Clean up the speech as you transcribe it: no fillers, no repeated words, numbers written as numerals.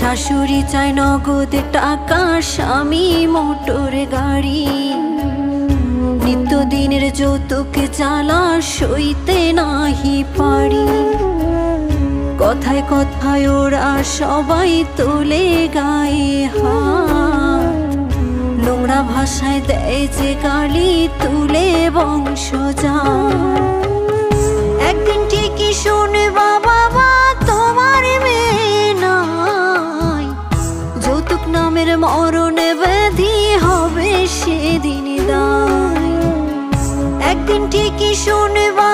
শাশুড়ি চায় নগদ টাকা, স্বামী মোটর গাড়ি। নিত্যদিনের যৌতুক জ্বালা সইতে নাহি পারি। কথায় কথায় ওরা সবাই তোলে গায়ে হাত, নোংরা ভাষায় দেয় যে গালি, তুলে বংশজাত। একদিন ঠিকই শুনবা বাবা তোমার মেয়ে নাই, যৌতুক নামের মরণ ব্যাধি হবে সেদিন দায়। একদিন ঠিকই শুনবা